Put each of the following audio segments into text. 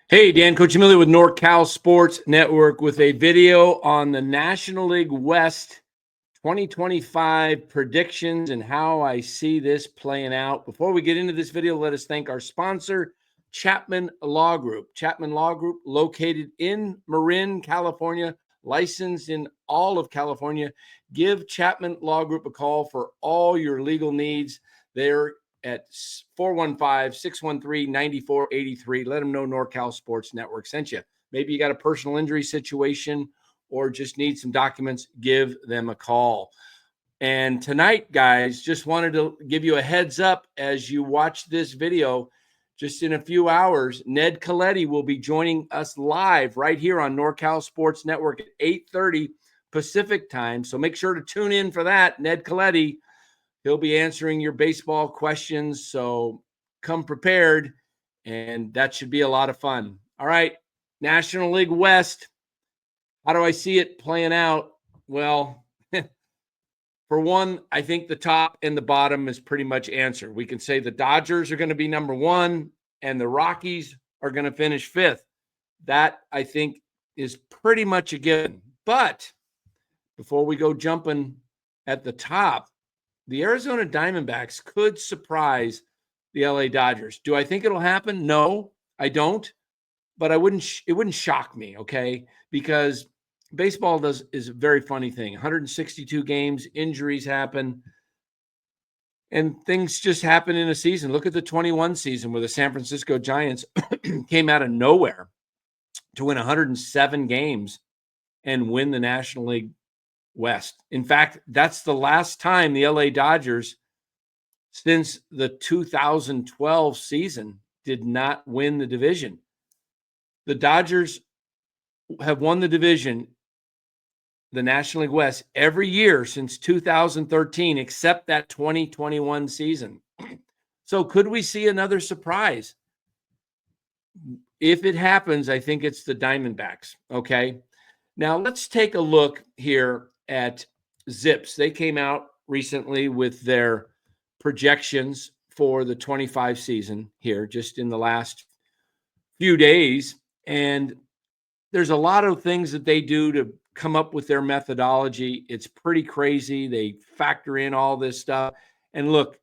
Hey, Dan Coachimilli with NorCal Sports Network with a video on the National League West 2025 predictions and how I see this playing out. Before we get into this video, let us thank our sponsor, Chapman Law Group. Chapman Law Group, located in Marin, California, licensed in all of California. Give Chapman Law Group a call for all your legal needs. They're at 415-613-9483. Let them know NorCal Sports Network sent you. Maybe you got a personal injury situation or just need some documents, give them a call. And tonight, guys, just wanted to give you a heads up as you watch this video. Just in a few hours, Ned Colletti will be joining us live right here on NorCal Sports Network at 8:30 Pacific time. So make sure to tune in for that. Ned Colletti, he'll be answering your baseball questions. So come prepared, and that should be a lot of fun. All right, National League West. How do I see it playing out? Well, for one, I think the top and the bottom is pretty much answered. We can say the Dodgers are going to be number one and the Rockies are going to finish fifth. That, I think, is pretty much a given. But before we go jumping at the top, the Arizona Diamondbacks could surprise the LA Dodgers. Do I think it'll happen? No, I don't. But it wouldn't shock me, okay? Because baseball is a very funny thing. 162 games, injuries happen, and things just happen in a season. Look at the 21 season where the San Francisco Giants came out of nowhere to win 107 games and win the National League West. In fact, that's the last time the LA Dodgers since the 2012 season did not win the division. The Dodgers have won the division, the National League West, every year since 2013, except that 2021 season. So could we see another surprise? If it happens, I think it's the Diamondbacks, okay? Now let's take a look here at Zips. They came out recently with their projections for the 25 season here, just in the last few days. And there's a lot of things that they do to come up with their methodology. It's pretty crazy. They factor in all this stuff. And look,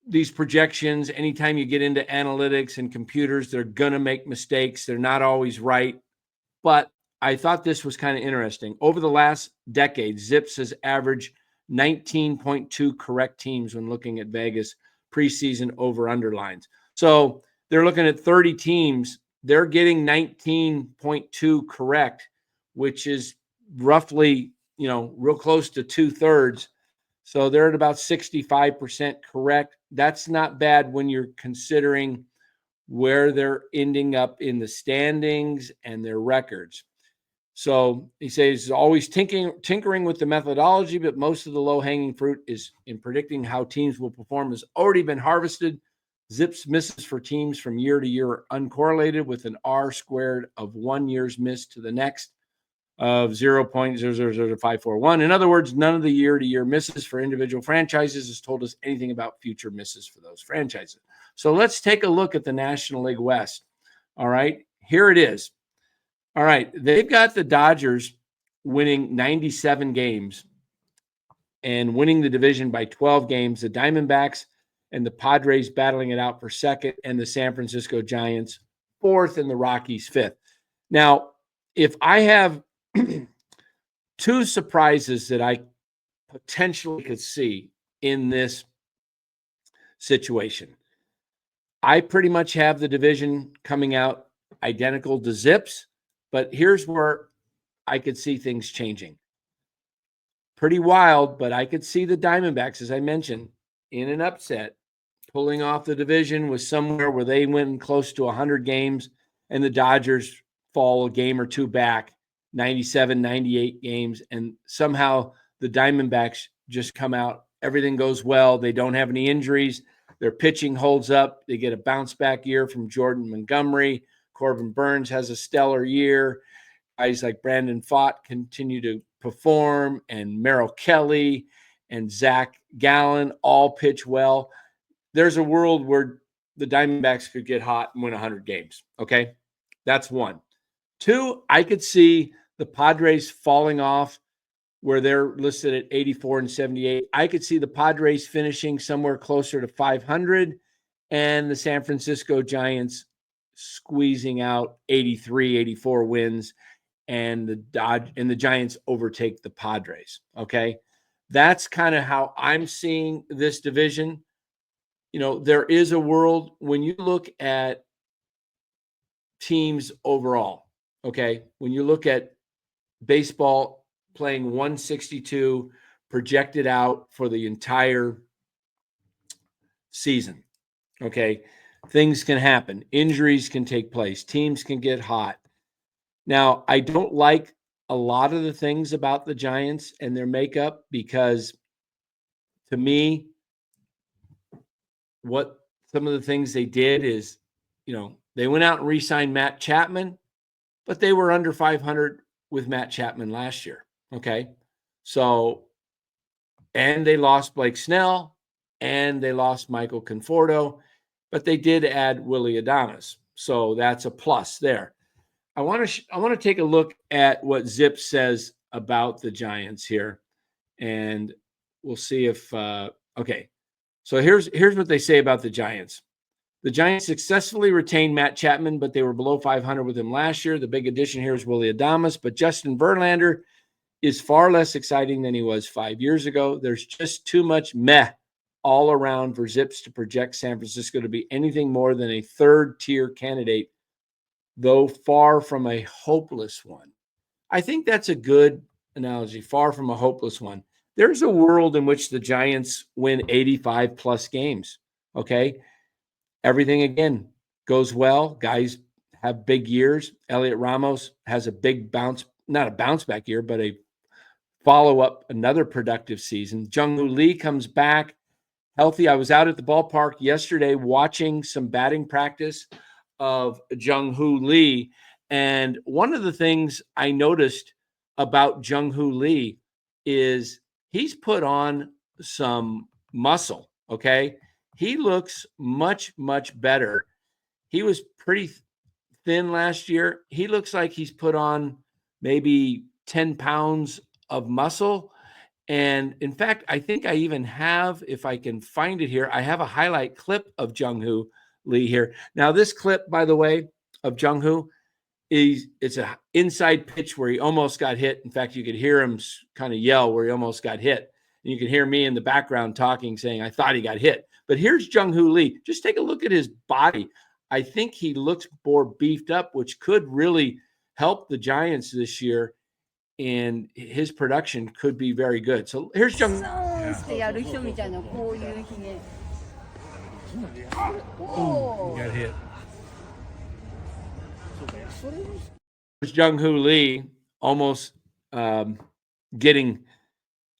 these projections, anytime you get into analytics and computers, they're going to make mistakes. They're not always right. But I thought this was kind of interesting. Over the last decade, Zips has averaged 19.2 correct teams when looking at Vegas preseason over-under lines. So they're looking at 30 teams. They're getting 19.2 correct, which is roughly, real close to 2/3. So they're at about 65% correct. That's not bad when you're considering where they're ending up in the standings and their records. So he says always tinkering with the methodology, but most of the low-hanging fruit is in predicting how teams will perform has already been harvested. Zips misses for teams from year to year are uncorrelated with an R squared of 1 year's miss to the next of 0.000541. In other words, none of the year-to-year misses for individual franchises has told us anything about future misses for those franchises. So let's take a look at the National League West. All right, here it is. All right, they've got the Dodgers winning 97 games and winning the division by 12 games. The Diamondbacks and the Padres battling it out for second, and the San Francisco Giants fourth, and the Rockies fifth. Now, if I have two surprises that I potentially could see in this situation, I pretty much have the division coming out identical to Zips, but here's where I could see things changing. Pretty wild, but I could see the Diamondbacks, as I mentioned, in an upset, pulling off the division with somewhere where they win close to 100 games and the Dodgers fall a game or two back, 97, 98 games, and somehow the Diamondbacks just come out. Everything goes well. They don't have any injuries. Their pitching holds up. They get a bounce back year from Jordan Montgomery. Corbin Burns has a stellar year. Guys like Brandon Pfaadt continue to perform, and Merrill Kelly and Zach Gallen all pitch well. There's a world where the Diamondbacks could get hot and win 100 games. Okay, that's one. Two, I could see the Padres falling off where they're listed at 84 and 78. I could see the Padres finishing somewhere closer to 500 and the San Francisco Giants squeezing out 83, 84 wins and the Giants overtake the Padres. Okay. That's kind of how I'm seeing this division. You know, there is a world when you look at teams overall. Okay. When you look at baseball playing 162 projected out for the entire season. Okay. Things can happen. Injuries can take place. Teams can get hot. Now, I don't like a lot of the things about the Giants and their makeup because to me, what some of the things they did is, you know, they went out and re-signed Matt Chapman, but they were under 500 with Matt Chapman last year. Okay. So, and they lost Blake Snell and they lost Michael Conforto, but they did add Willie Adames. So that's a plus there. I want to take a look at what Zip says about the Giants here, and we'll see if okay. So here's what they say about the Giants. The Giants successfully retained Matt Chapman, but they were below 500 with him last year. The big addition here is Willie Adames, but Justin Verlander is far less exciting than he was 5 years ago. There's just too much meh all around for Zips to project San Francisco to be anything more than a third-tier candidate, though far from a hopeless one. I think that's a good analogy, far from a hopeless one. There's a world in which the Giants win 85-plus games, okay? Everything, again, goes well. Guys have big years. Elliot Ramos has a big bounce, not a bounce-back year, but a follow-up, another productive season. Jung-Hoo Lee comes back healthy. I was out at the ballpark yesterday watching some batting practice of Jung-Hoo Lee. And one of the things I noticed about Jung-Hoo Lee is he's put on some muscle, okay? He looks much, much better. He was pretty thin last year. He looks like he's put on maybe 10 pounds of muscle. And in fact, I think I even have, if I can find it here, I have a highlight clip of Jung-Hoo Lee here. Now, this clip, by the way, of Jung-Hoo, it's an inside pitch where he almost got hit. In fact, you could hear him kind of yell where he almost got hit. And you can hear me in the background talking, saying, I thought he got hit. But here's Jung-Hoo Lee. Just take a look at his body. I think he looks more beefed up, which could really help the Giants this year. And his production could be very good. So here's Jung. Yeah. Ooh, got hit. There's Jung-Hoo Lee almost getting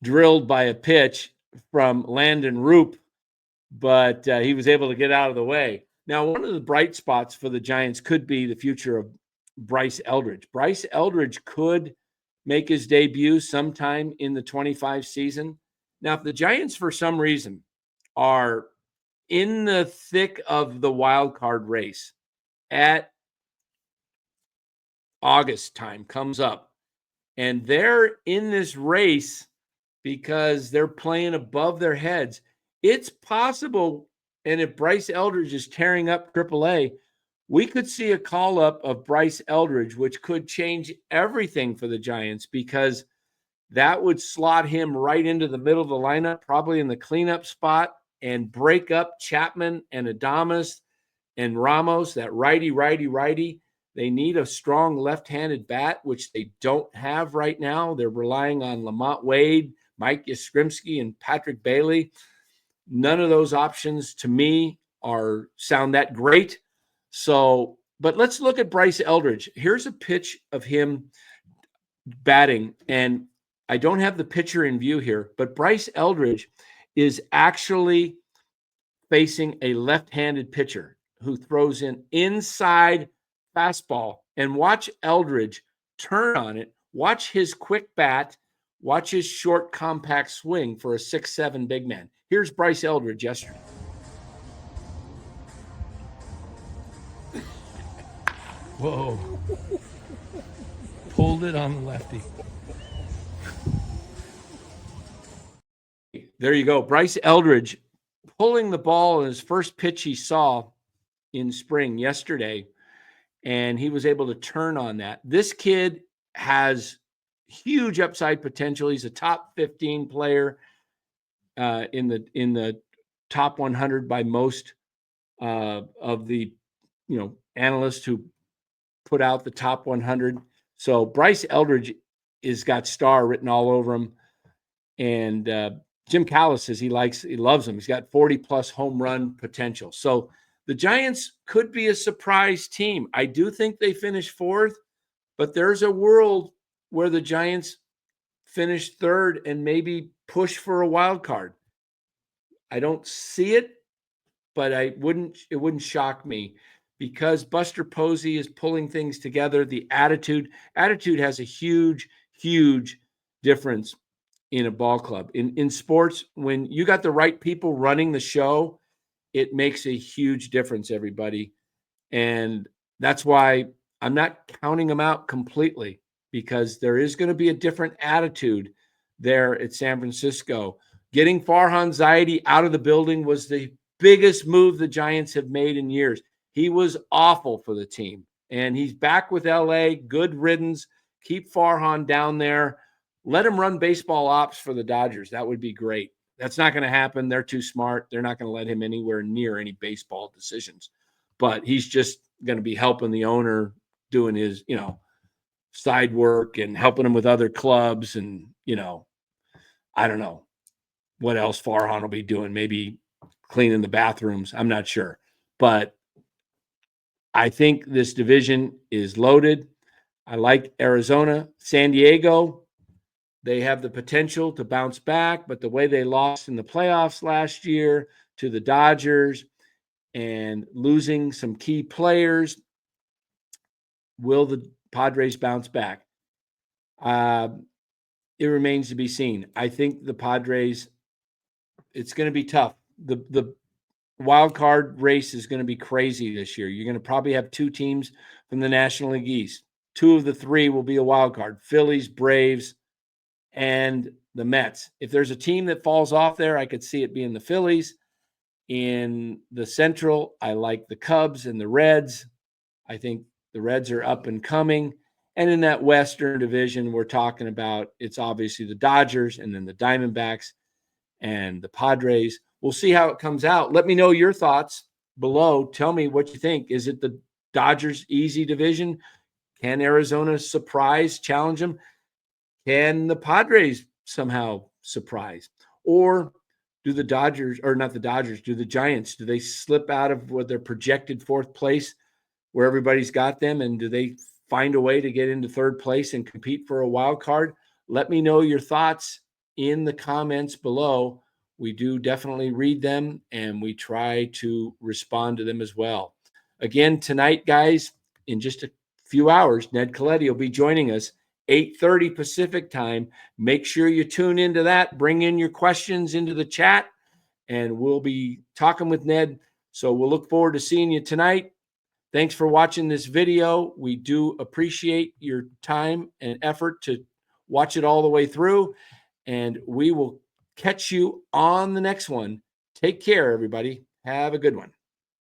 drilled by a pitch from Landon Roop, but he was able to get out of the way. Now, one of the bright spots for the Giants could be the future of Bryce Eldridge. Bryce Eldridge could make his debut sometime in the 25 season. Now, if the Giants, for some reason, are in the thick of the wild card race at August time comes up, and they're in this race because they're playing above their heads, it's possible, and if Bryce Eldridge is tearing up AAA, we could see a call-up of Bryce Eldridge, which could change everything for the Giants because that would slot him right into the middle of the lineup, probably in the cleanup spot, and break up Chapman and Adames and Ramos, that righty. They need a strong left-handed bat, which they don't have right now. They're relying on Lamont Wade, Mike Yastrzemski, and Patrick Bailey. None of those options, to me, sound that great. So, but let's look at Bryce Eldridge. Here's a pitch of him batting, and I don't have the pitcher in view here, but Bryce Eldridge is actually facing a left-handed pitcher who throws an inside fastball. And watch Eldridge turn on it. Watch his quick bat. Watch his short, compact swing for a 6'7" big man. Here's Bryce Eldridge yesterday. Whoa. Pulled it on the lefty. There you go. Bryce Eldridge pulling the ball in his first pitch he saw in spring yesterday, and he was able to turn on that. This kid has huge upside potential. He's a top 15 player in the top 100 by most of the analysts who put out the top 100. So Bryce Eldridge is got star written all over him, and Jim Callis says he loves him. He's got 40 plus home run potential. So the Giants could be a surprise team. I do think they finish fourth, but there's a world where the Giants finish third and maybe push for a wild card. I don't see it, but it wouldn't shock me because Buster Posey is pulling things together. The attitude has a huge, huge difference in a ball club. In sports, when you got the right people running the show, it makes a huge difference, everybody. And that's why I'm not counting them out completely, because there is going to be a different attitude there at San Francisco. Getting Farhan Zaidi out of the building was the biggest move the Giants have made in years. He was awful for the team, and he's back with LA. Good riddance. Keep Farhan down there. Let him run baseball ops for the Dodgers. That would be great. That's not going to happen. They're too smart. They're not going to let him anywhere near any baseball decisions. But he's just going to be helping the owner, doing his, side work and helping him with other clubs. And, I don't know what else Farhan will be doing. Maybe cleaning the bathrooms. I'm not sure. But I think this division is loaded. I like Arizona. San Diego, they have the potential to bounce back, but the way they lost in the playoffs last year to the Dodgers and losing some key players, will the Padres bounce back? It remains to be seen. I think the Padres, it's going to be tough. The wild card race is going to be crazy this year. You're going to probably have two teams from the National League East. Two of the three will be a wild card: Phillies, Braves, and the Mets. If there's a team that falls off there, I could see it being the Phillies. In the Central, I like the Cubs and the Reds. I think the Reds are up and coming. And in that Western division, we're talking about, it's obviously the Dodgers and then the Diamondbacks and the Padres. We'll see how it comes out. Let me know your thoughts below. Tell me what you think. Is it the Dodgers' easy division? Can Arizona surprise, challenge them? Can the Padres somehow surprise? Or do the Dodgers, or not the Dodgers, do the Giants, do they slip out of what their projected fourth place where everybody's got them, and do they find a way to get into third place and compete for a wild card? Let me know your thoughts in the comments below. We do definitely read them, and we try to respond to them as well. Again, tonight, guys, in just a few hours, Ned Colletti will be joining us, 8:30 Pacific time. Make sure you tune into that. Bring in your questions into the chat, and we'll be talking with Ned. So we'll look forward to seeing you tonight. Thanks for watching this video. We do appreciate your time and effort to watch it all the way through, and we will catch you on the next one. Take care, everybody. Have a good one.